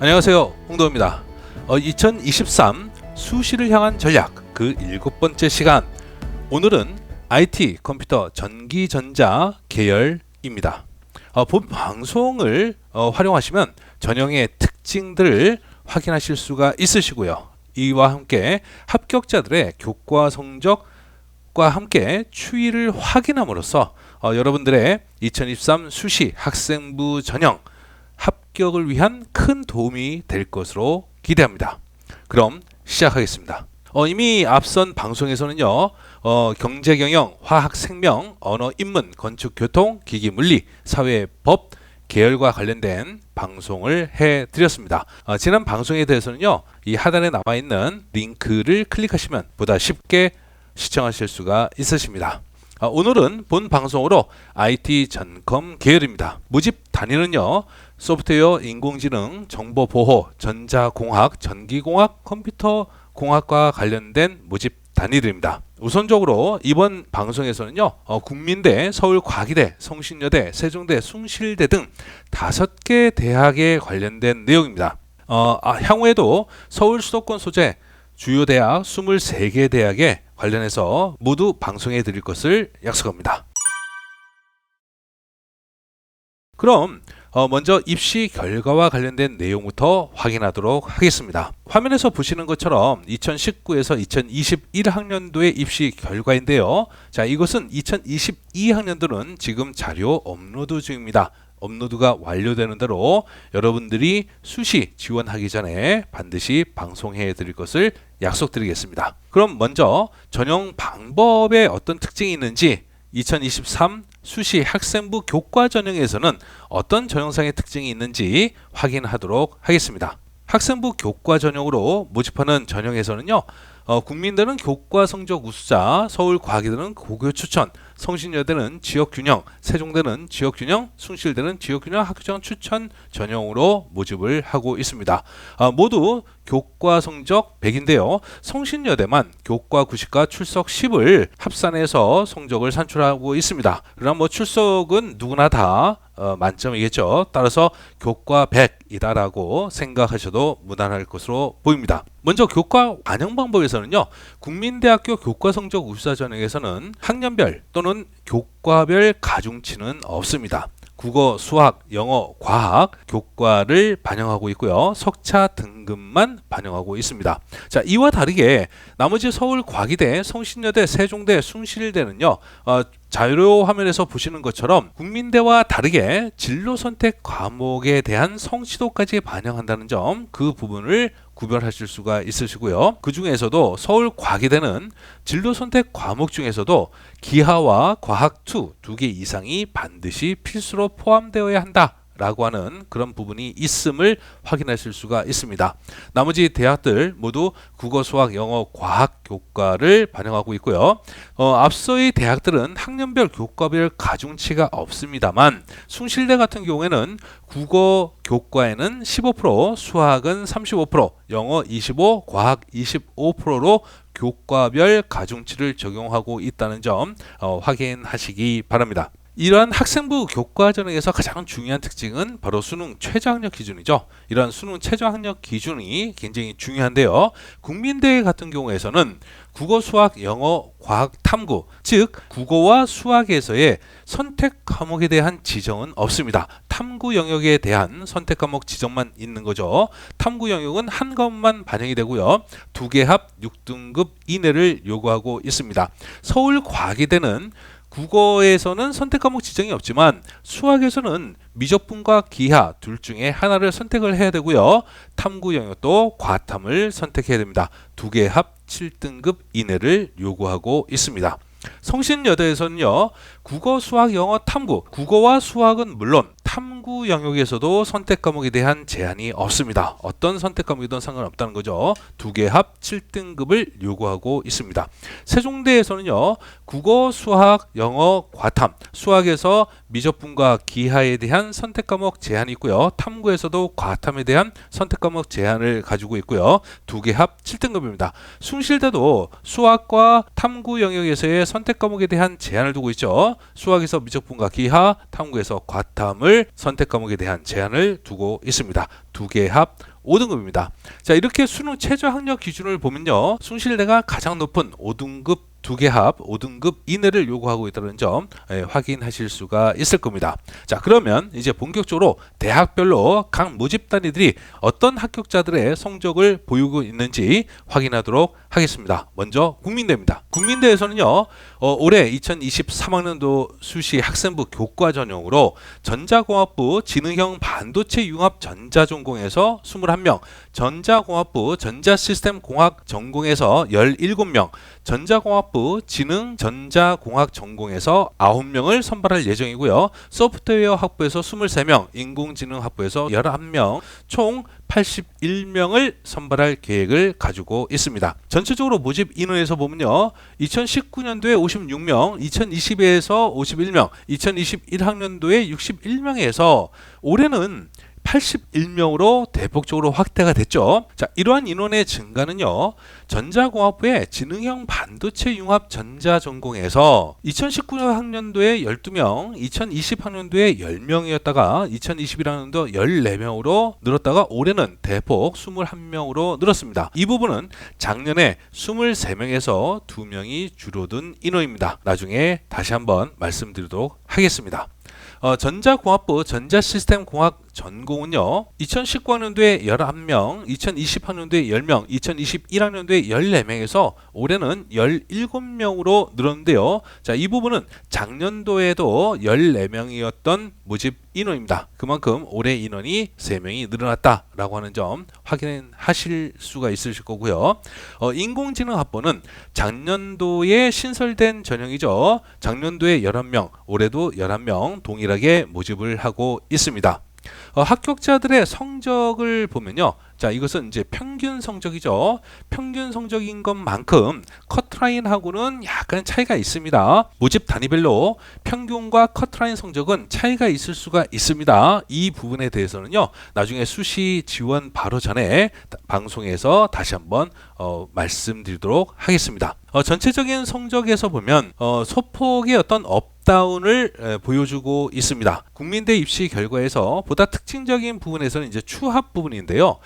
안녕하세요, 홍도입니다. 2023 수시를 향한 전략 그 7번째 시간. 오늘은 IT 컴퓨터 전기전자 계열입니다. 본 방송을 활용하시면 전형의 특징들을 확인하실 수가 있으시고요. 이와 함께 합격자들의 교과 성적과 함께 추이를 확인함으로써 여러분들의 2023 수시 학생부 전형 합격을 위한 큰 도움이 될 것으로 기대합니다. 그럼 시작하겠습니다. 이미 앞선 방송에서는요, 경제, 경영, 화학, 생명, 언어, 인문, 건축, 교통, 기기, 물리, 사회, 법, 계열과 관련된 방송을 해드렸습니다. 지난 방송에 대해서는요, 이 하단에 남아있는 링크를 클릭하시면 보다 쉽게 시청하실 수가 있으십니다. 오늘은 본 방송으로 IT 전컴 계열입니다. 모집 단위는요, 소프트웨어, 인공지능, 정보보호, 전자공학, 전기공학, 컴퓨터공학과 관련된 모집 단위들입니다. 우선적으로 이번 방송에서는요, 국민대, 서울과기대, 성신여대, 세종대, 숭실대 등 5개 대학에 관련된 내용입니다. 향후에도 서울 수도권 소재 주요 대학 23개 대학에 관련해서 모두 방송해 드릴 것을 약속합니다. 그럼 먼저 입시 결과와 관련된 내용부터 확인하도록 하겠습니다. 화면에서 보시는 것처럼 2019에서 2021학년도의 입시 결과인데요. 자, 이것은 2022학년도는 지금 자료 업로드 중입니다. 업로드가 완료되는 대로 여러분들이 수시 지원하기 전에 반드시 방송해 드릴 것을 약속드리겠습니다. 그럼 먼저 전형 방법에 어떤 특징이 있는지 2023 수시 학생부 교과 전형에서는 어떤 전형상의 특징이 있는지 확인하도록 하겠습니다. 학생부 교과 전형으로 모집하는 전형에서는요, 국민대는 교과 성적 우수자, 서울과기대는 고교 추천, 성신여대는 지역균형, 세종대는 지역균형, 숭실대는 지역균형 학교장 추천 전형으로 모집을 하고 있습니다. 모두 교과 성적 100인데요. 성신여대만 교과 90과 출석 10을 합산해서 성적을 산출하고 있습니다. 그러나 출석은 누구나 다 만점이겠죠. 따라서 교과 100이다라고 생각하셔도 무난할 것으로 보입니다. 먼저 교과 반영 방법에서는요, 국민대학교 교과 성적 우수자 전형에서는 학년별 또는 교과별 가중치는 없습니다. 국어, 수학, 영어, 과학 교과를 반영하고 있고요. 석차 등급만 반영하고 있습니다. 자, 이와 다르게 나머지 서울과기대, 성신여대, 세종대, 숭실대는요, 자료 화면에서 보시는 것처럼 국민대와 다르게 진로 선택 과목에 대한 성취도까지 반영한다는 점, 그 부분을 구별하실 수가 있으시고요. 그 중에서도 서울과기대는 진로 선택 과목 중에서도 기하와 과학 2개 이상이 반드시 필수로 포함되어야 한다 라고 하는 그런 부분이 있음을 확인하실 수가 있습니다. 나머지 대학들 모두 국어, 수학, 영어, 과학 교과를 반영하고 있고요. 앞서의 대학들은 학년별 교과별 가중치가 없습니다만 숭실대 같은 경우에는 국어 교과에는 15%, 수학은 35%, 영어 25%, 과학 25%로 교과별 가중치를 적용하고 있다는 점 확인하시기 바랍니다. 이러한 학생부 교과 전형에서 가장 중요한 특징은 바로 수능 최저학력 기준이죠. 이러한 수능 최저학력 기준이 굉장히 중요한데요. 국민대 같은 경우에서는 국어, 수학, 영어, 과학, 탐구, 즉 국어와 수학에서의 선택 과목에 대한 지정은 없습니다. 탐구 영역에 대한 선택 과목 지정만 있는 거죠. 탐구 영역은 한 과목만 반영이 되고요. 2개 합 6등급 이내를 요구하고 있습니다. 서울과기대는 국어에서는 선택 과목 지정이 없지만 수학에서는 미적분과 기하 둘 중에 하나를 선택을 해야 되고요. 탐구 영역도 과탐을 선택해야 됩니다. 2개 합 7등급 이내를 요구하고 있습니다. 성신여대에서는요, 국어, 수학, 영어, 탐구, 국어와 수학은 물론 탐구 영역에서도 선택 과목에 대한 제한이 없습니다. 어떤 선택 과목이든 상관없다는 거죠. 2개 합 7등급을 요구하고 있습니다. 세종대에서는요, 국어, 수학, 영어, 과탐, 수학에서 미적분과 기하에 대한 선택 과목 제한이 있고요. 탐구에서도 과탐에 대한 선택 과목 제한을 가지고 있고요. 2개 합 7등급입니다. 숭실대도 수학과 탐구 영역에서의 선택 과목에 대한 제한을 두고 있죠. 수학에서 미적분과 기하, 탐구에서 과탐을 선택 과목에 대한 제한을 두고 있습니다. 2개 합 5등급입니다. 자, 이렇게 수능 최저 학력 기준을 보면요, 숭실대가 가장 높은 5등급 2개 합 5등급 이내를 요구하고 있다는 점 확인하실 수가 있을 겁니다. 자, 그러면 이제 본격적으로 대학별로 각 모집 단위들이 어떤 합격자들의 성적을 보이고 있는지 확인하도록 하겠습니다. 먼저 국민대입니다. 국민대에서는요, 올해 2023학년도 수시 학생부 교과 전형으로 전자공학부 지능형 반도체 융합 전자전공에서 21명, 전자공학부 전자시스템 공학 전공에서 17명, 전자공학부 지능 전자공학 전공에서 9명을 선발할 예정이고요. 소프트웨어 학부에서 23명, 인공지능 학부에서 11명, 총 81명을 선발할 계획을 가지고 있습니다. 전체적으로 모집 인원에서 보면요, 2019년도에 56명, 2020에서 51명, 2021학년도에 61명에서 올해는 81명으로 대폭적으로 확대가 됐죠. 자, 이러한 인원의 증가는요, 전자공학부의 지능형 반도체 융합 전자전공에서 2019학년도에 12명, 2020학년도에 10명이었다가 2021학년도 14명으로 늘었다가 올해는 대폭 21명으로 늘었습니다. 이 부분은 작년에 23명에서 2명이 줄어든 인원입니다. 나중에 다시 한번 말씀드리도록 하겠습니다. 전자공학부 전자시스템 공학 전공은요, 2019학년도에 11명, 2020학년도에 10명, 2021학년도에 14명에서 올해는 17명으로 늘었는데요. 자, 이 부분은 작년도에도 14명이었던 모집 인원입니다. 그만큼 올해 인원이 3명이 늘어났다라고 하는 점 확인하실 수가 있으실 거고요. 인공지능 학부는 작년도에 신설된 전형이죠. 작년도에 11명, 올해도 11명 동일하게 모집을 하고 있습니다. 합격자들의 성적을 보면요, 자, 이것은 이제 평균 성적이죠. 평균 성적인 것만큼 커트라인하고는 약간 차이가 있습니다. 모집 단위별로 평균과 커트라인 성적은 차이가 있을 수가 있습니다. 이 부분에 대해서는요, 나중에 수시 지원 바로 전에 방송에서 다시 한번 말씀드리도록 하겠습니다. 전체적인 성적에서 보면 소폭의 어떤 업다운을 보여주고 있습니다. 국민대 입시 결과에서 보다 특징적인 부분에서는 이제 추합 부분인데요.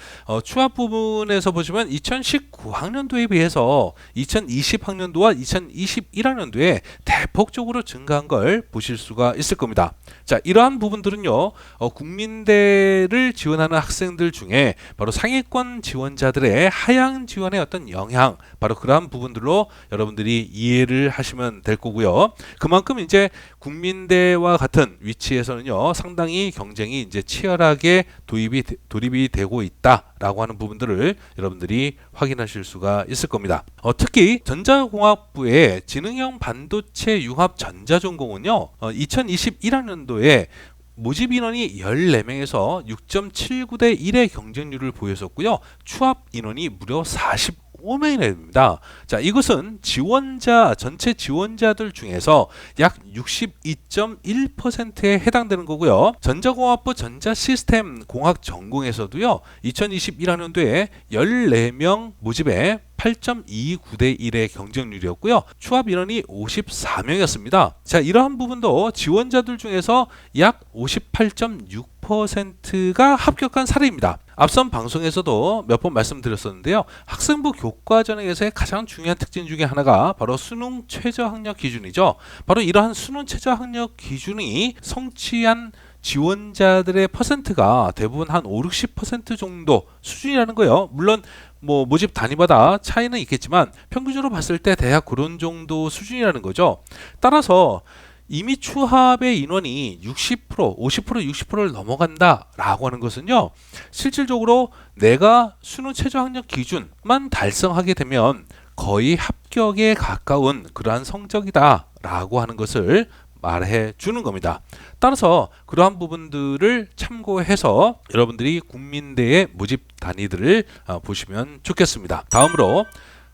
추합 부분에서 보시면 2019학년도에 비해서 2020학년도와 2021학년도에 대폭적으로 증가한 걸 보실 수가 있을 겁니다. 자, 이러한 부분들은요, 국민대를 지원하는 학생들 중에 바로 상위권 지원자들의 하향 지원의 어떤 영향, 바로 그러한 부분들로 여러분들이 이해를 하시면 될 거고요. 그만큼 이제 국민대와 같은 위치에서는요, 상당히 경쟁이 이제 치열하게 돌입이 되고 있다라고 하는 부분들을 여러분들이 확인하실 수가 있을 겁니다. 특히 전자공학부의 지능형 반도체 융합 전자전공은요, 2021학년도에 모집 인원이 14명에서 6.79대 1의 경쟁률을 보였었고요. 추합 인원이 무려 45명이나 됩니다. 자, 이것은 전체 지원자들 중에서 약 62.1%에 해당되는 거고요. 전자공학부 전자시스템 공학 전공에서도요, 2021학년도에 14명 모집에 8.29대 1의 경쟁률이었고요. 추합 인원이 54명이었습니다. 자, 이러한 부분도 지원자들 중에서 약 58.6%가 합격한 사례입니다. 앞선 방송에서도 몇 번 말씀드렸었는데요. 학생부 교과 전형에서의 가장 중요한 특징 중에 하나가 바로 수능 최저 학력 기준이죠. 바로 이러한 수능 최저 학력 기준이 성취한 지원자들의 퍼센트가 대부분 한 5, 60% 정도 수준이라는 거예요. 물론 뭐 모집 단위마다 차이는 있겠지만 평균적으로 봤을 때 대략 그런 정도 수준이라는 거죠. 따라서 이미 추합의 인원이 60%, 50%, 60%를 넘어간다라고 하는 것은요, 실질적으로 내가 수능 최저 학력 기준만 달성하게 되면 거의 합격에 가까운 그러한 성적이다라고 하는 것을 말해 주는 겁니다. 따라서 그러한 부분들을 참고해서 여러분들이 국민대의 모집 단위들을 보시면 좋겠습니다. 다음으로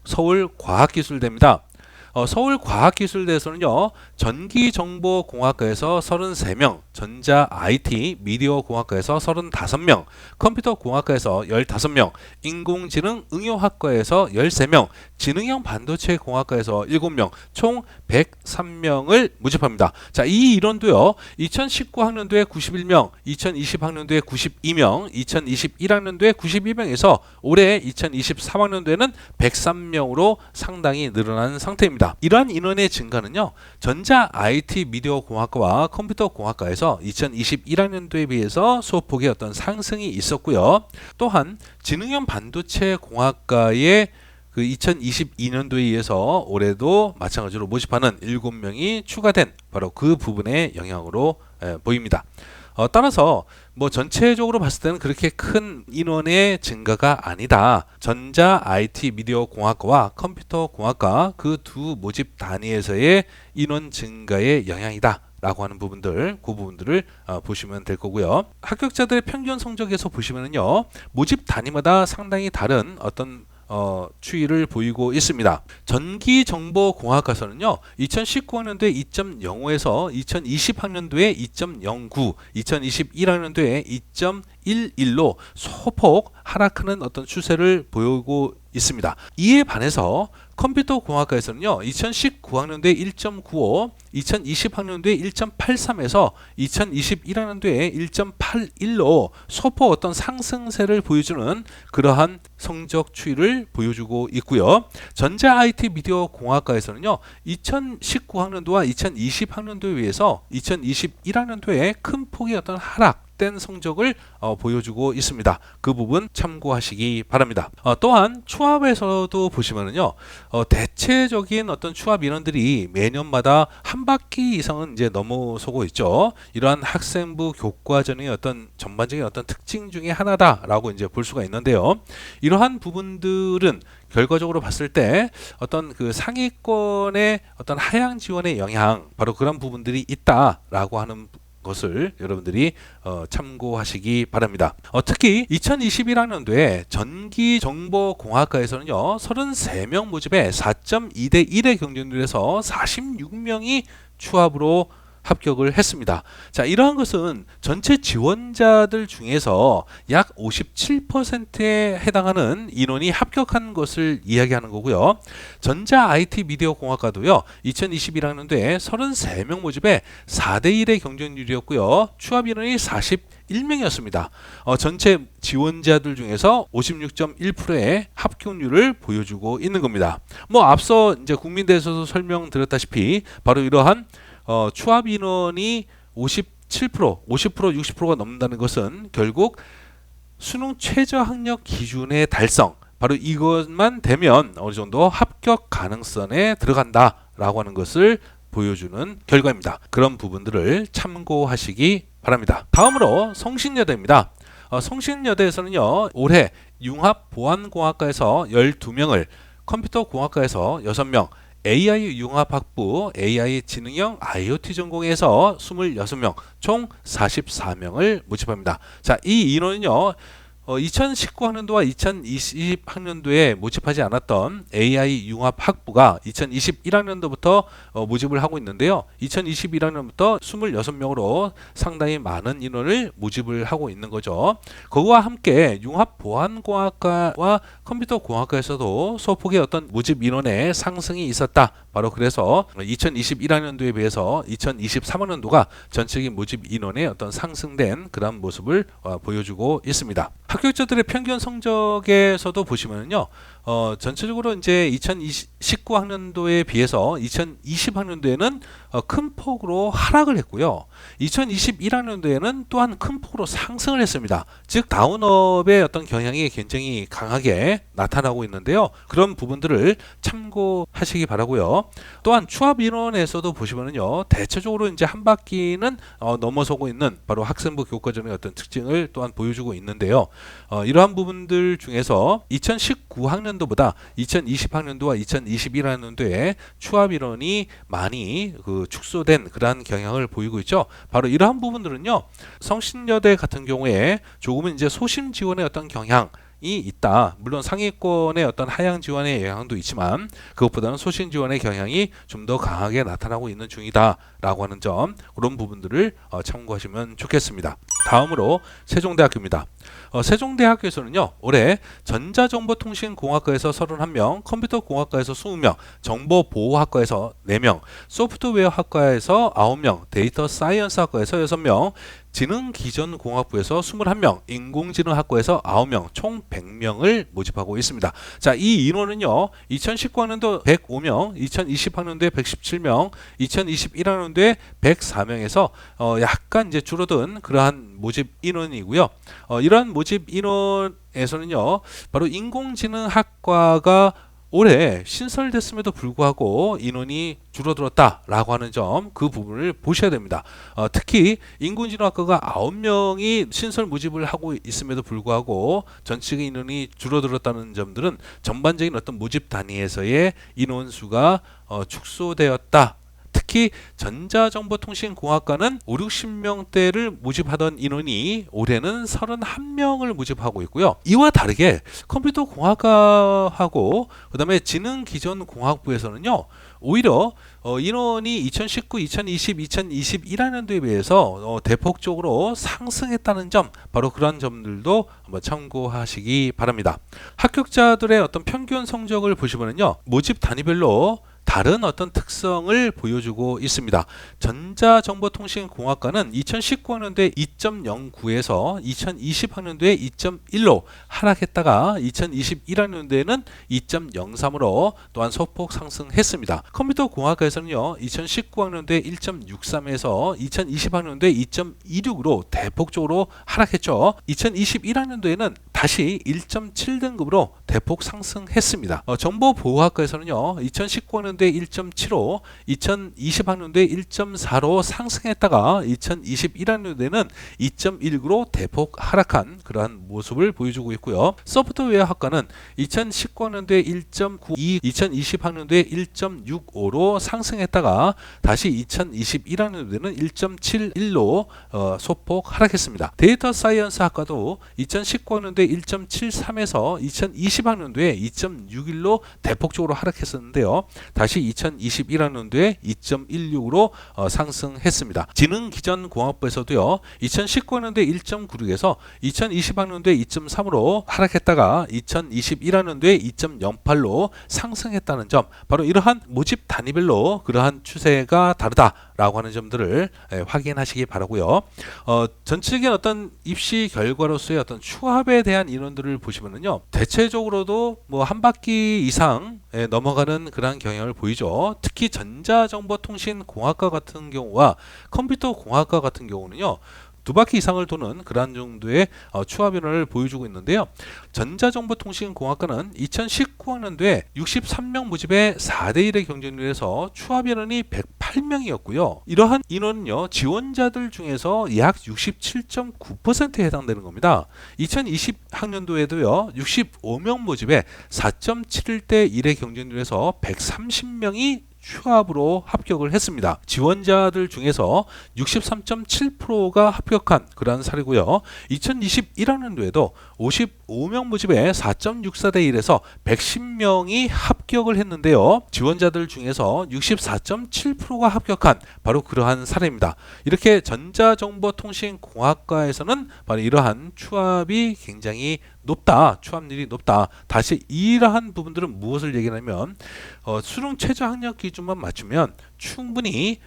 서울과학기술대입니다. 서울과학기술대에서는요, 전기정보공학과에서 33명, 전자 IT 미디어공학과에서 35명, 컴퓨터공학과에서 15명, 인공지능 응용학과에서 13명, 지능형 반도체 공학과에서 7명, 총 103명을 모집합니다. 자, 이 인원도요, 2019학년도에 91명, 2020학년도에 92명, 2021학년도에 92명에서 올해 2023학년도에는 103명으로 상당히 늘어난 상태입니다. 이러한 인원의 증가는요, 전자 IT 미디어 공학과와 컴퓨터 공학과에서 2021학년도에 비해서 수업폭의 어떤 상승이 있었고요. 또한 지능형 반도체 공학과의 그 2022년도에 의해서 올해도 마찬가지로 모집하는 7명이 추가된 바로 그 부분의 영향으로 보입니다. 따라서 뭐 전체적으로 봤을 때는 그렇게 큰 인원의 증가가 아니다. 전자 IT 미디어 공학과와 컴퓨터 공학과 그 두 모집 단위에서의 인원 증가의 영향이다 라고 하는 부분들, 그 부분들을 보시면 될 거고요. 합격자들의 평균 성적에서 보시면은요, 모집 단위마다 상당히 다른 어떤 추이를 보이고 있습니다. 전기정보공학과에서는요, 2019학년도에 2.05에서 2020학년도에 2.09, 2021학년도에 2.11로 소폭 하락하는 어떤 추세를 보이고 있습니다. 이에 반해서 컴퓨터 공학과에서는요, 2019학년도에 1.95, 2020학년도에 1.83에서 2021학년도에 1.81로 소폭 어떤 상승세를 보여주는 그러한 성적 추이를 보여주고 있고요. 전자 IT 미디어 공학과에서는요, 2019학년도와 2020학년도에 비해서 2021학년도에 큰 폭의 어떤 하락된 성적을 보여주고 있습니다. 그 부분 참고하시기 바랍니다. 또한 추합에서도 보시면은요, 대체적인 어떤 추합 인원들이 매년마다 한 바퀴 이상은 이제 넘어서고 있죠. 이러한 학생부 교과전의 어떤 전반적인 어떤 특징 중에 하나다라고 이제 볼 수가 있는데요. 이러한 부분들은 결과적으로 봤을 때 어떤 그 상위권의 어떤 하향 지원의 영향, 바로 그런 부분들이 있다라고 하는 것을 여러분들이 참고하시기 바랍니다. 특히 2021학년도에 전기정보공학과에서는요, 33명 모집에 4.2대 1의 경쟁률에서 46명이 추합으로 합격을 했습니다. 자, 이러한 것은 전체 지원자들 중에서 약 57%에 해당하는 인원이 합격한 것을 이야기하는 거고요. 전자 IT 미디어 공학과도요, 2021학년도에 33명 모집에 4대 1의 경쟁률이었고요. 추합 인원이 41명이었습니다. 전체 지원자들 중에서 56.1%의 합격률을 보여주고 있는 겁니다. 뭐 앞서 이제 국민대에서도 설명드렸다시피 바로 이러한 추합 인원이 57%, 50%, 60%가 넘는다는 것은 결국 수능 최저 학력 기준의 달성, 바로 이것만 되면 어느 정도 합격 가능성에 들어간다라고 하는 것을 보여주는 결과입니다. 그런 부분들을 참고하시기 바랍니다. 다음으로 성신여대입니다. 성신여대에서는요, 올해 융합보안공학과에서 12명을, 컴퓨터공학과에서 6명, AI 융합학부, AI 지능형 IoT 전공에서 26명, 총 44명을 모집합니다. 자, 이 인원은요, 2019학년도와 2020학년도에 모집하지 않았던 AI 융합학부가 2021학년도부터 모집을 하고 있는데요. 2021학년부터 26명으로 상당히 많은 인원을 모집을 하고 있는 거죠. 그와 함께 융합보안공학과와 컴퓨터공학과에서도 소폭의 어떤 모집 인원의 상승이 있었다. 바로 그래서 2021학년도에 비해서 2023학년도가 전체적인 모집 인원의 어떤 상승된 그런 모습을 보여주고 있습니다. 합격자들의 평균 성적에서도 보시면요, 전체적으로 이제 2019학년도에 비해서 2020학년도에는 큰 폭으로 하락을 했고요. 2021학년도에는 또한 큰 폭으로 상승을 했습니다. 즉 다운업의 어떤 경향이 굉장히 강하게 나타나고 있는데요. 그런 부분들을 참고하시기 바라고요. 또한 추합 인원에서도 보시면요, 대체적으로 이제 한 바퀴는 넘어서고 있는 바로 학생부 교과전의 어떤 특징을 또한 보여주고 있는데요. 이러한 부분들 중에서 2019학년도보다 2020학년도와 2021학년도에 추합 인원이 많이 축소된 그러한 경향을 보이고 있죠. 바로 이러한 부분들은요, 성신여대 같은 경우에 조금은 이제 소심 지원의 어떤 경향 있다. 물론 상위권의 어떤 하향 지원의 영향도 있지만 그것보다는 소신 지원의 경향이 좀 더 강하게 나타나고 있는 중이다라고 하는 점, 그런 부분들을 참고하시면 좋겠습니다. 다음으로 세종대학교입니다. 세종대학교에서는요, 올해 전자정보통신공학과에서 31명, 컴퓨터공학과에서 20명, 정보보호학과에서 4명, 소프트웨어학과에서 9명, 데이터 사이언스학과에서 6명, 지능기전공학부에서 21명, 인공지능학과에서 9명, 총 100명을 모집하고 있습니다. 자, 이 인원은요, 2019학년도 105명, 2020학년도에 117명, 2021학년도에 104명에서 약간 이제 줄어든 그러한 모집 인원이고요. 이러한 모집 인원에서는요, 바로 인공지능학과가 올해 신설됐음에도 불구하고 인원이 줄어들었다라고 하는 점, 그 부분을 보셔야 됩니다. 특히 인공지능학과가 9명이 신설 모집을 하고 있음에도 불구하고 전체 인원이 줄어들었다는 점들은 전반적인 어떤 모집 단위에서의 인원수가 축소되었다. 특히 전자정보통신공학과는 5, 60명대를 모집하던 인원이 올해는 31명을 모집하고 있고요. 이와 다르게 컴퓨터공학과하고 그 다음에 지능기전공학부에서는요, 오히려 인원이 2019, 2020, 2021학년도에 비해서 대폭적으로 상승했다는 점, 바로 그런 점들도 한번 참고하시기 바랍니다. 합격자들의 어떤 평균 성적을 보시면요, 모집 단위별로 다른 어떤 특성을 보여주고 있습니다. 전자정보통신공학과는 2019학년도에 2.09에서 2020학년도에 2.1로 하락했다가 2021학년도에는 2.03으로 또한 소폭 상승했습니다. 컴퓨터공학과에서는요, 2019학년도에 1.63에서 2020학년도에 2.26으로 대폭적으로 하락했죠. 2021학년도에는 다시 1.7등급으로 대폭 상승했습니다. 정보보호학과에서는요, 2019학년도에 1.75, 2020학년도에 1.4로 상승했다가 2021학년도에는 2.19로 대폭 하락한 그러한 모습을 보여주고 있고요. 소프트웨어학과는 2019학년도에 1.92, 2020학년도에 1.65로 상승했다가 다시 2021학년도에는 1.71로 소폭 하락했습니다. 데이터 사이언스 학과도 2019학년도에 1.73에서 2020학년도에 2.61로 대폭적으로 하락했었는데요. 다시 2021학년도에 2.16으로 상승했습니다. 지능기전공학부에서도요, 2019학년도에 1.96에서 2020학년도에 2.3으로 하락했다가 2021학년도에 2.08로 상승했다는 점, 바로 이러한 모집 단위별로 그러한 추세가 다르다라고 하는 점들을 확인하시기 바라고요. 전체적인 어떤 입시 결과로서의 어떤 추합에 대한 인원들을 보시면은요, 대체적으로도 뭐 한 바퀴 이상 넘어가는 그러한 경향을 보이죠. 특히 전자정보통신공학과 같은 경우와 컴퓨터공학과 같은 경우는요, 두 바퀴 이상을 도는 그러한 정도의 추합 인원을 보여주고 있는데요. 전자정보통신공학과는 2019학년도에 63명 모집에 4대1의 경쟁률에서 추합 인원이 108명이었고요. 이러한 인원은요, 지원자들 중에서 약 67.9%에 해당되는 겁니다. 2020학년도에도요, 65명 모집에 4.71대1의 경쟁률에서 130명이 추합으로 합격을 했습니다. 지원자들 중에서 63.7%가 합격한 그러한 사례고요. 2021학년도에도 55명 모집에 4.64대 1에서 110명이 합격을 했는데요. 지원자들 중에서 64.7%가 합격한 바로 그러한 사례입니다. 이렇게 전자정보통신공학과에서는 바로 이러한 추합이 굉장히 높다, 추합률이 높다. 다시 이러한 부분들은 무엇을 얘기하냐면 수능 최저 학력 기준만 맞추면 충분히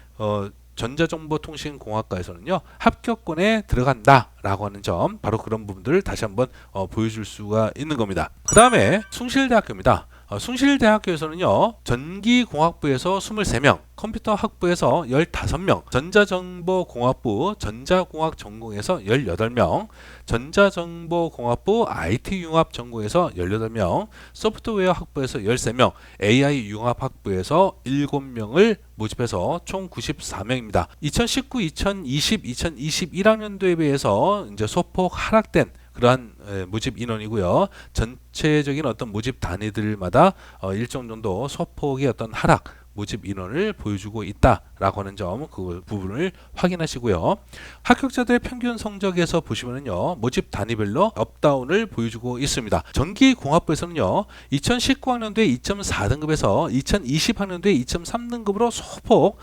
전자정보통신공학과에서는요, 합격권에 들어간다라고 하는 점, 바로 그런 부분들을 다시 한번 보여줄 수가 있는 겁니다. 그 다음에 숭실대학교입니다. 숭실대학교에서는요, 전기공학부에서 23명, 컴퓨터학부에서 15명, 전자정보공학부 전자공학 전공에서 18명, 전자정보공학부 IT융합 전공에서 18명, 소프트웨어학부에서 13명, AI융합학부에서 7명을 모집해서 총 94명입니다. 2019, 2020, 2021학년도에 비해서 이제 소폭 하락된 그러한 모집 인원이고요. 전체적인 어떤 모집 단위들마다 일정 정도 소폭의 어떤 하락, 모집 인원을 보여주고 있다라고 하는 점, 그 부분을 확인하시고요. 합격자들의 평균 성적에서 보시면은요, 모집 단위별로 업다운을 보여주고 있습니다. 전기공학부에서는요, 2019학년도에 2.4등급에서 2020학년도에 2.3등급으로 소폭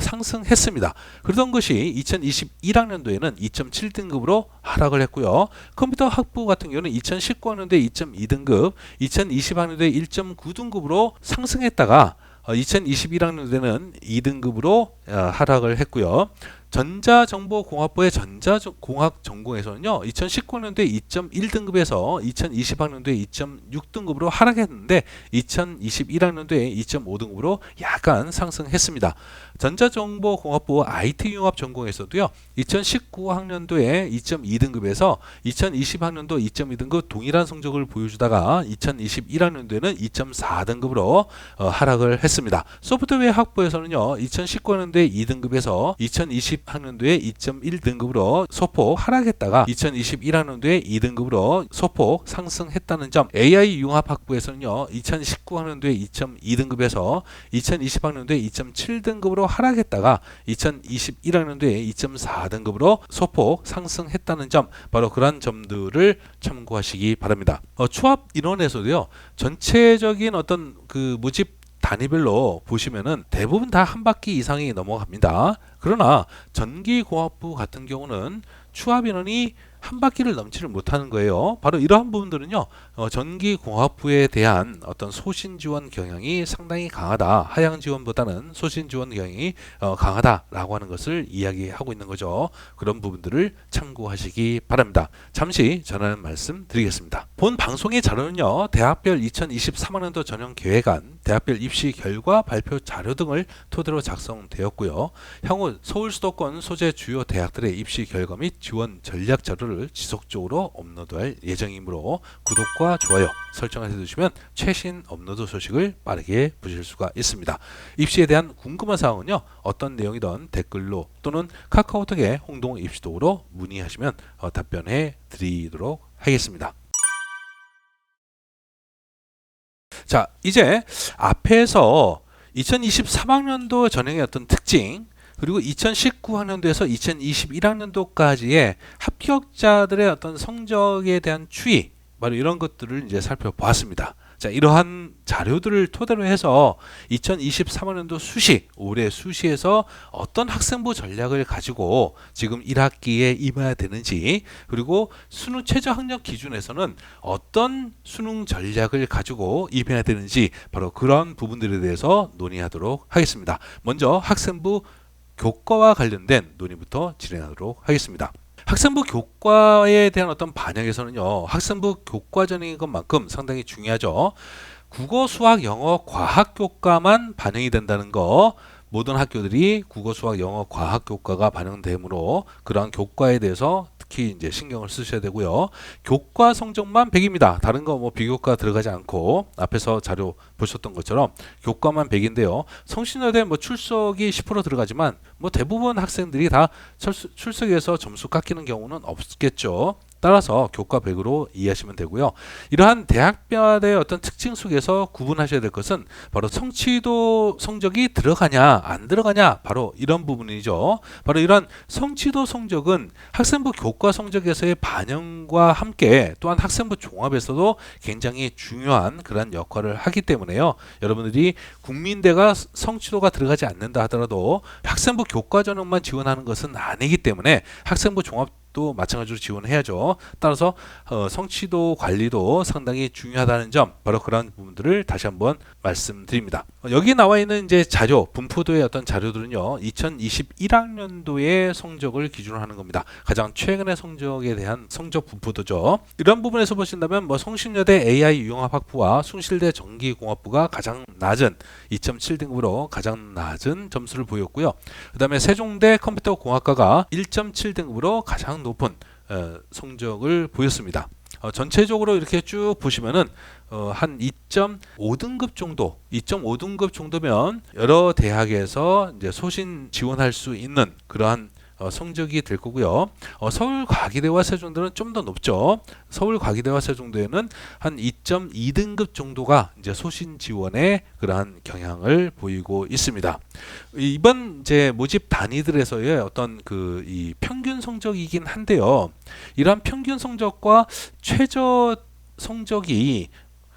상승했습니다. 그러던 것이 2021학년도에는 2.7등급으로 하락을 했고요. 컴퓨터 학부 같은 경우는 2019학년도에 2.2등급, 2020학년도에 1.9등급으로 상승했다가 2021학년도에는 2등급으로 하락을 했고요. 전자정보공학부의 전자공학 전공에서는요, 2019학년도에 2.1등급에서 2020학년도에 2.6등급으로 하락했는데 2021학년도에 2.5등급으로 약간 상승했습니다. 전자정보공학부 IT융합 전공에서도요, 2019학년도에 2.2등급에서 2020학년도 2.2등급 동일한 성적을 보여주다가 2021학년도에는 2.4등급으로 하락을 했습니다. 소프트웨어 학부에서는요, 2019학년도에 2등급에서 2020학년도에 2.1등급으로 소폭 하락했다가 2021학년도에 2등급으로 소폭 상승했다는 점. AI융합학부에서는요, 2019학년도에 2.2등급에서 2020학년도에 2.7등급으로 하락했다가 2021학년도에 2.4등급으로 소폭 상승했다는 점, 바로 그러한 점들을 참고하시기 바랍니다. 추합 인원에서도요, 전체적인 어떤 그 모집 단위별로 보시면은 대부분 다 한 바퀴 이상이 넘어갑니다. 그러나 전기공학부 같은 경우는 추합 인원이 한 바퀴를 넘지를 못하는 거예요. 바로 이러한 부분들은요, 전기공학부에 대한 어떤 소신 지원 경향이 상당히 강하다, 하향 지원보다는 소신 지원 경향이 강하다라고 하는 것을 이야기하고 있는 거죠. 그런 부분들을 참고하시기 바랍니다. 잠시 전하는 말씀 드리겠습니다. 본 방송의 자료는요, 대학별 2023학년도 전형 계획안, 대학별 입시 결과 발표 자료 등을 토대로 작성되었고요. 향후 서울 수도권 소재 주요 대학들의 입시 결과 및 지원 전략 자료를 지속적으로 업로드할 예정이므로 구독과 좋아요 설정을 해두시면 최신 업로드 소식을 빠르게 보실 수가 있습니다. 입시에 대한 궁금한 사항은요, 어떤 내용이든 댓글로 또는 카카오톡의 홍동 입시도구로 문의하시면 답변해 드리도록 하겠습니다. 자, 이제 앞에서 2023학년도 전형의 어떤 특징, 그리고 2019학년도에서 2021학년도까지의 합격자들의 어떤 성적에 대한 추이, 바로 이런 것들을 이제 살펴보았습니다. 자, 이러한 자료들을 토대로 해서 2023학년도 수시, 올해 수시에서 어떤 학생부 전략을 가지고 지금 1학기에 임해야 되는지, 그리고 수능 최저 학력 기준에서는 어떤 수능 전략을 가지고 임해야 되는지, 바로 그런 부분들에 대해서 논의하도록 하겠습니다. 먼저 학생부 교과와 관련된 논의부터 진행하도록 하겠습니다. 학생부 교과에 대한 어떤 반영에서는요, 학생부 교과 전형인 것만큼 상당히 중요하죠. 국어, 수학, 영어, 과학 교과만 반영이 된다는 거, 모든 학교들이 국어, 수학, 영어, 과학 교과가 반영되므로 그러한 교과에 대해서 특히 이제 신경을 쓰셔야 되고요. 교과 성적만 100입니다. 다른 거 뭐 비교과 들어가지 않고 앞에서 자료 보셨던 것처럼 교과만 100인데요. 성신여대 뭐 출석이 10% 들어가지만 뭐 대부분 학생들이 다 출석에서 점수 깎이는 경우는 없겠죠. 따라서 교과 100으로 이해하시면 되고요. 이러한 대학별의 어떤 특징 속에서 구분하셔야 될 것은 바로 성취도 성적이 들어가냐 안 들어가냐, 바로 이런 부분이죠. 바로 이러한 성취도 성적은 학생부 교과 성적에서의 반영과 함께 또한 학생부 종합에서도 굉장히 중요한 그런 역할을 하기 때문에요. 여러분들이 국민대가 성취도가 들어가지 않는다 하더라도 학생부 교과 전형만 지원하는 것은 아니기 때문에 학생부 종합 또 마찬가지로 지원해야죠. 따라서 성취도 관리도 상당히 중요하다는 점, 바로 그런 부분들을 다시 한번 말씀드립니다. 여기 나와 있는 이제 자료, 분포도의 어떤 자료들은요, 2021학년도의 성적을 기준으로 하는 겁니다. 가장 최근의 성적에 대한 성적 분포도죠. 이런 부분에서 보신다면 뭐 성신여대 AI융합학부와 숭실대 전기공학부가 가장 낮은 2.7등급으로 가장 낮은 점수를 보였고요. 그 다음에 세종대 컴퓨터공학과가 1.7등급으로 가장 높은 성적을 보였습니다. 전체적으로 이렇게 쭉 보시면은 한 2.5등급 정도, 2.5등급 정도면 여러 대학에서 이제 소신 지원할 수 있는 그러한 성적이 될 거고요. 서울과기대와 세종대는 좀 더 높죠. 서울과기대와 세종대는 한 2.2등급 정도가 이제 소신 지원에 그러한 경향을 보이고 있습니다. 이번 이제 모집 단위들에서의 어떤 이 평균 성적이긴 한데요. 이러한 평균 성적과 최저 성적이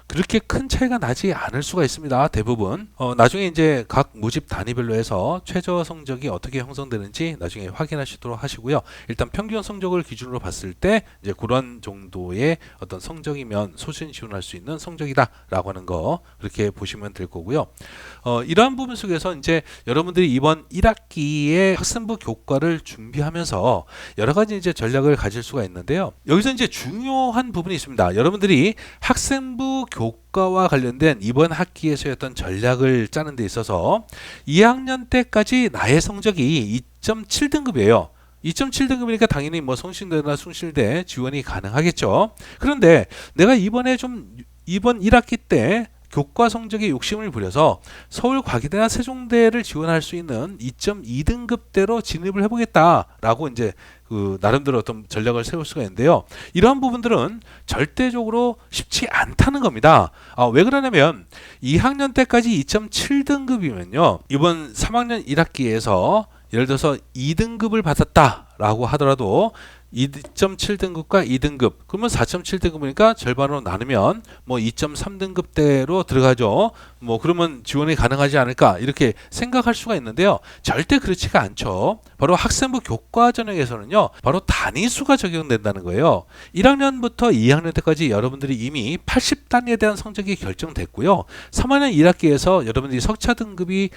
그렇게 큰 차이가 나지 않을 수가 있습니다. 대부분 나중에 이제 각 모집 단위별로 해서 최저 성적이 어떻게 형성되는지 나중에 확인하시도록 하시고요. 일단 평균 성적을 기준으로 봤을 때 이제 그런 정도의 어떤 성적이면 소신 지원할 수 있는 성적이다라고 하는 거 그렇게 보시면 될 거고요. 이러한 부분 속에서 이제 여러분들이 이번 1학기에 학생부 교과를 준비하면서 여러 가지 이제 전략을 가질 수가 있는데요. 여기서 이제 중요한 부분이 있습니다. 여러분들이 학생부 교과와 관련된 이번 학기에서의 어떤 전략을 짜는 데 있어서 2학년 때까지 나의 성적이 2.7등급이에요. 2.7등급이니까 당연히 뭐 성신대나 숭실대 지원이 가능하겠죠. 그런데 내가 이번 1학기 때 교과 성적에 욕심을 부려서 서울과기대나 세종대를 지원할 수 있는 2.2등급대로 진입을 해보겠다라고 이제 나름대로 어떤 전략을 세울 수가 있는데요. 이러한 부분들은 절대적으로 쉽지 않다는 겁니다. 왜 그러냐면 2학년 때까지 2.7등급이면요. 이번 3학년 1학기에서 예를 들어서 2등급을 받았다라고 하더라도 2.7등급과 2등급 그러면 4.7등급이니까 절반으로 나누면 뭐 2.3등급대로 들어가죠. 뭐 그러면 지원이 가능하지 않을까 이렇게 생각할 수가 있는데요. 절대 그렇지가 않죠. 바로 학생부 교과 전형에서는요. 바로 단위수가 적용된다는 거예요. 1학년부터 2학년 때까지 여러분들이 이미 80단위에 대한 성적이 결정됐고요. 3학년 1학기에서 여러분들이 석차 등급이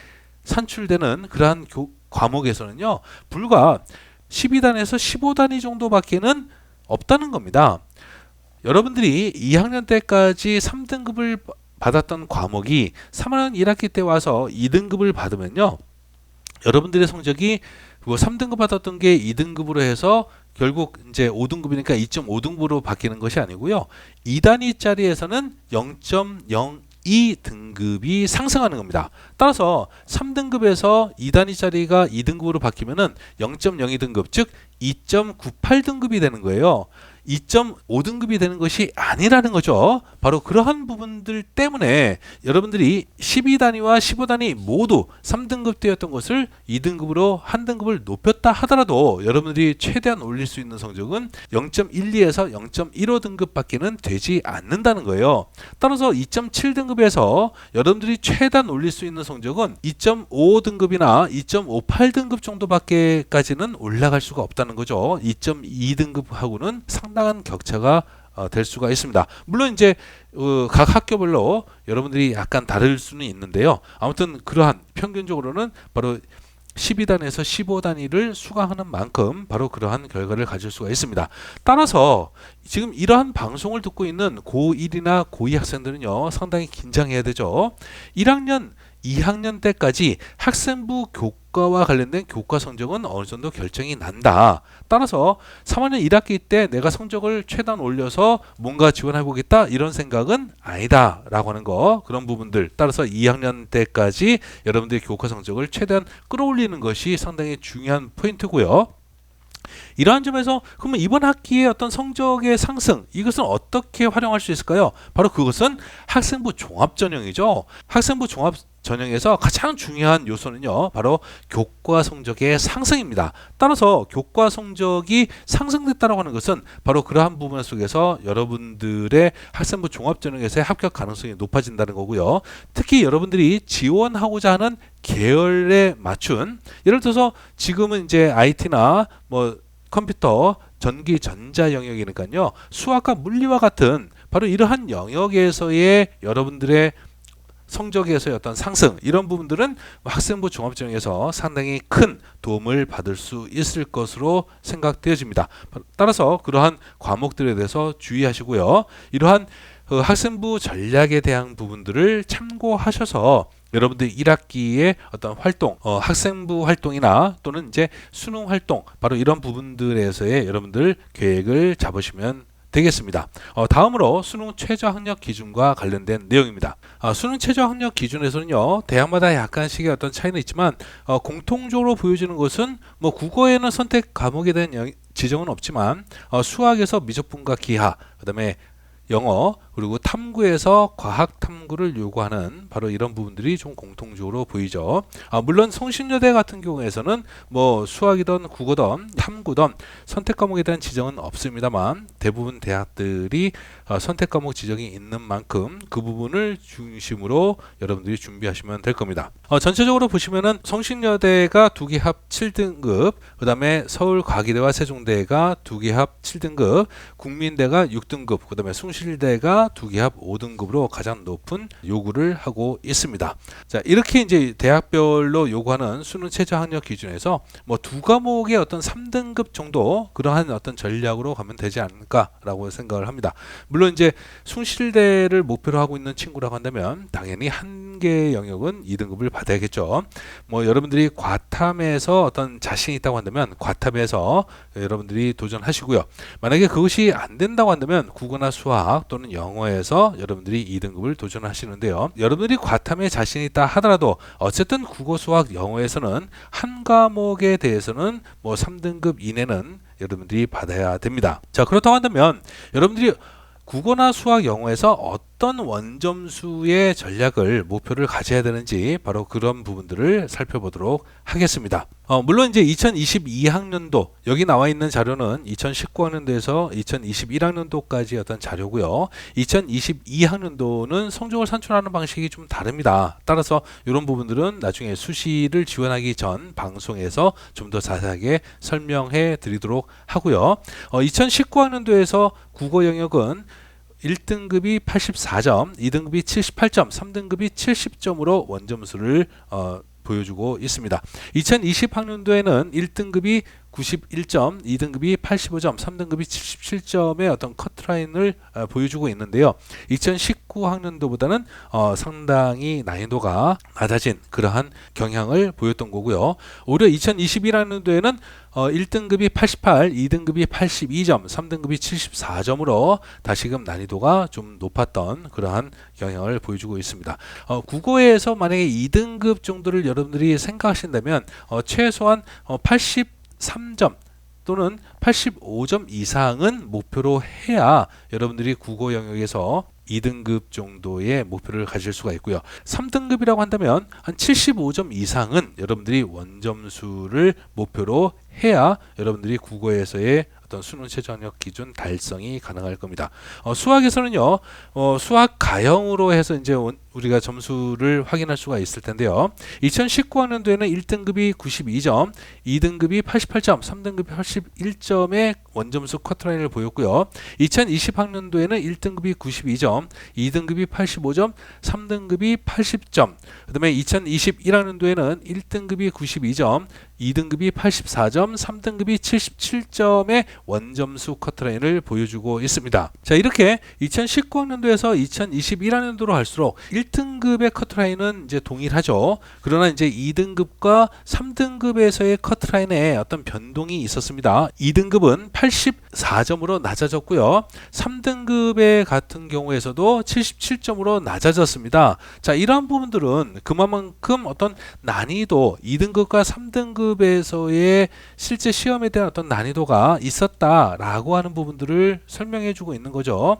산출되는 그러한 과목에서는요. 불과 12단에서 15단위 정도밖에는 없다는 겁니다. 여러분들이 2학년 때까지 3등급을 받았던 과목이 3학년 1학기 때 와서 2등급을 받으면요. 여러분들의 성적이 3등급 받았던 게 2등급으로 해서 결국 이제 5등급이니까 2.5등급으로 바뀌는 것이 아니고요. 2단위짜리에서는 0.02등급이 상승하는 겁니다. 따라서 3등급에서 2단위짜리가 2등급으로 바뀌면은 0.02등급 즉 2.98등급이 되는 거예요. 2.5등급이 되는 것이 아니라는 거죠. 바로 그러한 부분들 때문에 여러분들이 12단위와 15단위 모두 3등급 때였던 것을 2등급으로 한 등급을 높였다 하더라도 여러분들이 최대한 올릴 수 있는 성적은 0.12에서 0.15등급 밖에는 되지 않는다는 거예요. 따라서 2.7등급에서 여러분들이 최대한 올릴 수 있는 성적은 2.5등급이나 2.58등급 정도밖에까지는 올라갈 수가 없다는 거죠. 2.2등급하고는 상당한 격차가 될 수가 있습니다. 물론 이제 각 학교별로 여러분들이 약간 다를 수는 있는데요. 아무튼 그러한 평균적으로는 바로 12단에서 15단위를 수강하는 만큼 바로 그러한 결과를 가질 수가 있습니다. 따라서 지금 이러한 방송을 듣고 있는 고1이나 고2 학생들은요. 상당히 긴장해야 되죠. 1학년 2학년 때까지 학생부 교과와 관련된 교과 성적은 어느 정도 결정이 난다. 따라서 3학년 1학기 때 내가 성적을 최대한 올려서 뭔가 지원해 보겠다 이런 생각은 아니다 라고 하는 거, 그런 부분들 따라서 2학년 때까지 여러분들의 교과 성적을 최대한 끌어올리는 것이 상당히 중요한 포인트고요. 이러한 점에서 그러면 이번 학기의 어떤 성적의 상승, 이것은 어떻게 활용할 수 있을까요? 바로 그것은 학생부 종합전형이죠. 학생부 종합전형에서 가장 중요한 요소는요, 바로 교과 성적의 상승입니다. 따라서 교과 성적이 상승됐다고 하는 것은 바로 그러한 부분 속에서 여러분들의 학생부 종합전형에서의 합격 가능성이 높아진다는 거고요. 특히 여러분들이 지원하고자 하는 계열에 맞춘, 예를 들어서 지금은 이제 IT나 뭐 컴퓨터, 전기, 전자 영역이니까요. 수학과 물리와 같은 바로 이러한 영역에서의 여러분들의 성적에서의 어떤 상승, 이런 부분들은 학생부 종합전형에서 상당히 큰 도움을 받을 수 있을 것으로 생각되어집니다. 따라서 그러한 과목들에 대해서 주의하시고요. 이러한 학생부 전략에 대한 부분들을 참고하셔서 여러분들 1학기의 어떤 활동, 학생부 활동이나 또는 이제 수능 활동, 바로 이런 부분들에서의 여러분들 계획을 잡으시면 되겠습니다. 다음으로 수능 최저 학력 기준과 관련된 내용입니다. 수능 최저 학력 기준에서는요, 대학마다 약간씩의 어떤 차이는 있지만 공통적으로 보여지는 것은 뭐 국어에는 선택 과목에 대한 지정은 없지만 수학에서 미적분과 기하, 그다음에 영어, 그리고 탐구에서 과학 탐구를 요구하는 바로 이런 부분들이 좀 공통적으로 보이죠. 물론 성신여대 같은 경우에서는 뭐 수학이든 국어든 탐구든 선택 과목에 대한 지정은 없습니다만 대부분 대학들이 선택 과목 지정이 있는 만큼 그 부분을 중심으로 여러분들이 준비하시면 될 겁니다. 전체적으로 보시면은 성신여대가 두 개 합 7등급, 그 다음에 서울과기대와 세종대가 두 개 합 7등급, 국민대가 6등급, 그 다음에 숭실대가 두 개 합 5등급으로 가장 높은 요구를 하고 있습니다. 자, 이렇게 이제 대학별로 요구하는 수능 최저 학력 기준에서 뭐 두 과목의 어떤 3등급 정도 그러한 어떤 전략으로 가면 되지 않을까라고 생각을 합니다. 물론 이제 숭실대를 목표로 하고 있는 친구라고 한다면 당연히 한 개 영역은 2등급을 받아야겠죠. 뭐 여러분들이 과탐에서 어떤 자신이 있다고 한다면 과탐에서 여러분들이 도전하시고요. 만약에 그것이 안 된다고 한다면 국어나 수학 또는 영어에서 여러분들이 2등급을 도전하시는데요. 여러분들이 과탐에 자신이 있다 하더라도 어쨌든 국어, 수학, 영어에서는 한 과목에 대해서는 뭐 3등급 이내는 여러분들이 받아야 됩니다. 자, 그렇다고 한다면 여러분들이 국어나 수학, 영어에서 어떤 원점수의 전략을 목표를 가져야 되는지 바로 그런 부분들을 살펴보도록 하겠습니다. 물론 이제 2022학년도 여기 나와 있는 자료는 2019학년도에서 2021학년도까지 어떤 자료고요. 2022학년도는 성적을 산출하는 방식이 좀 다릅니다. 따라서 이런 부분들은 나중에 수시를 지원하기 전 방송에서 좀 더 자세하게 설명해 드리도록 하고요. 2019학년도에서 국어 영역은 1등급이 84점, 2등급이 78점, 3등급이 70점으로 원점수를 보여주고 있습니다. 2020학년도에는 1등급이 91점, 2등급이 85점, 3등급이 77점의 어떤 커트라인을 보여주고 있는데요. 2019학년도보다는 상당히 난이도가 낮아진 그러한 경향을 보였던 거고요. 오히려 2021학년도에는 1등급이 88, 2등급이 82점, 3등급이 74점으로 다시금 난이도가 좀 높았던 그러한 경향을 보여주고 있습니다. 국어에서 만약에 2등급 정도를 여러분들이 생각하신다면 최소한 83점 또는 85점 이상은 목표로 해야 여러분들이 국어 영역에서 2등급 정도의 목표를 가질 수가 있고요. 3등급이라고 한다면 한 75점 이상은 여러분들이 원점수를 목표로 해야 여러분들이 국어에서의 어떤 수능 최저 학력 기준 달성이 가능할 겁니다. 수학에서는요, 수학 가형으로 해서 이제 우리가 점수를 확인할 수가 있을 텐데요. 2019학년도에는 1등급이 92점, 2등급이 88점, 3등급이 81점의 원점수 커트라인을 보였고요. 2020학년도에는 1등급이 92점, 2등급이 85점, 3등급이 80점. 그다음에 2021학년도에는 1등급이 92점, 2등급이 84점, 3등급이 77점의 원점수 커트라인을 보여주고 있습니다. 자, 이렇게 2019학년도에서 2021학년도로 갈수록 1등급의 커트라인은 이제 동일하죠. 그러나 이제 2등급과 3등급에서의 커트라인에 어떤 변동이 있었습니다. 2등급은 84점으로 낮아졌고요. 3등급의 같은 경우에서도 77점으로 낮아졌습니다. 자, 이러한 부분들은 그만큼 어떤 난이도 2등급과 3등급에서의 실제 시험에 대한 어떤 난이도가 있었다라고 하는 부분들을 설명해 주고 있는 거죠.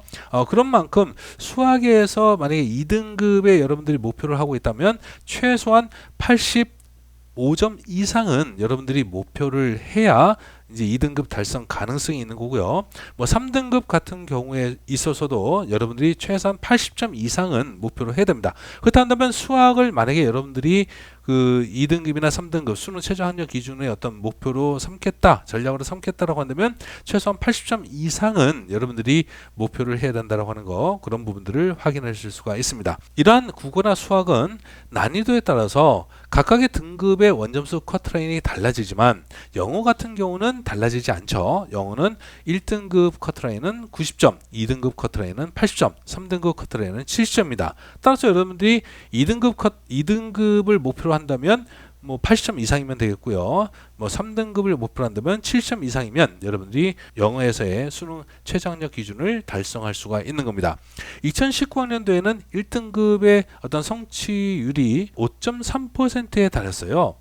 그런 만큼 수학에서 만약에 2등급에 여러분들이 목표를 하고 있다면 최소한 85점 이상은 여러분들이 목표를 해야 이제 2등급 달성 가능성이 있는 거고요. 뭐 3등급 같은 경우에 있어서도 여러분들이 최소한 80점 이상은 목표로 해야 됩니다. 그렇다 한다면 수학을 만약에 여러분들이 그 2등급이나 3등급 수능 최저 학력 기준의 어떤 목표로 삼겠다, 전략으로 삼겠다라고 한다면 최소한 80점 이상은 여러분들이 목표를 해야 된다라고 하는 거, 그런 부분들을 확인하실 수가 있습니다. 이러한 국어나 수학은 난이도에 따라서 각각의 등급의 원점수 커트라인이 달라지지만 영어 같은 경우는 달라지지 않죠. 영어는 1등급 커트라인은 90점, 2등급 커트라인은 80점, 3등급 커트라인은 70점입니다. 따라서 여러분들이 2등급을 목표로 한다면 뭐 80점 이상이면 되겠고요. 뭐 3등급을 목표로 한다면 7점 이상이면 여러분들이 영어에서의 수능 최저학력 기준을 달성할 수가 있는 겁니다. 2019학년도에는 1등급의 어떤 성취율이 5.3%에 달했어요.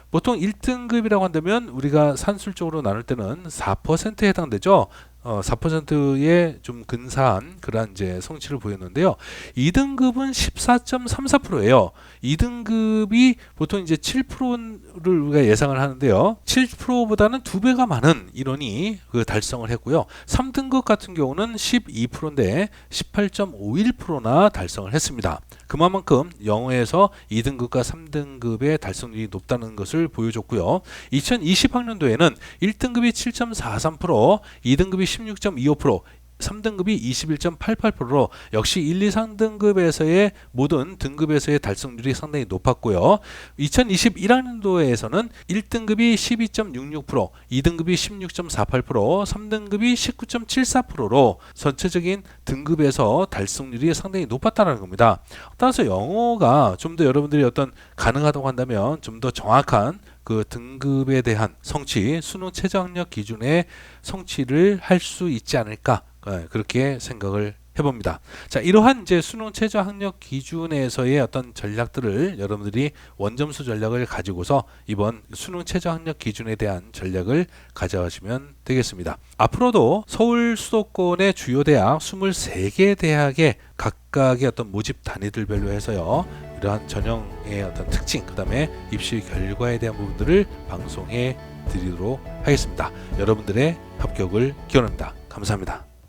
보통 1등급이라고 한다면 우리가 산술적으로 나눌 때는 4%에 해당되죠. 4%의 좀 근사한 그러한 이제 성취를 보였는데요. 2등급은 14.34%예요. 2등급이 보통 이제 7%를 우리가 예상을 하는데요. 7%보다는 2배가 많은 인원이 그 달성을 했고요. 3등급 같은 경우는 12%인데 18.51%나 달성을 했습니다. 그만큼 영어에서 2등급과 3등급의 달성률이 높다는 것을 보여줬고요. 2020학년도에는 1등급이 7.43%, 2등급이 16.25%, 3등급이 21.88%로 역시 1, 2, 3등급에서의 모든 등급에서의 달성률이 상당히 높았고요. 2021학년도에서는 1등급이 12.66%, 2등급이 16.48%, 3등급이 19.74%로 전체적인 등급에서 달성률이 상당히 높았다는 겁니다. 따라서 영어가 좀 더 여러분들이 어떤 가능하다고 한다면 좀 더 정확한 그 등급에 대한 성취, 수능 최저학력 기준의 성취를 할 수 있지 않을까, 그렇게 생각을 해봅니다. 자, 이러한 이제 수능 최저학력 기준에서의 어떤 전략들을 여러분들이 원점수 전략을 가지고서 이번 수능 최저학력 기준에 대한 전략을 가져가시면 되겠습니다. 앞으로도 서울 수도권의 주요 대학 23개 대학의 각각의 어떤 모집 단위들별로 해서요, 이러한 전형의 어떤 특징, 그 다음에 입시 결과에 대한 부분들을 방송해 드리도록 하겠습니다. 여러분들의 합격을 기원합니다. 감사합니다.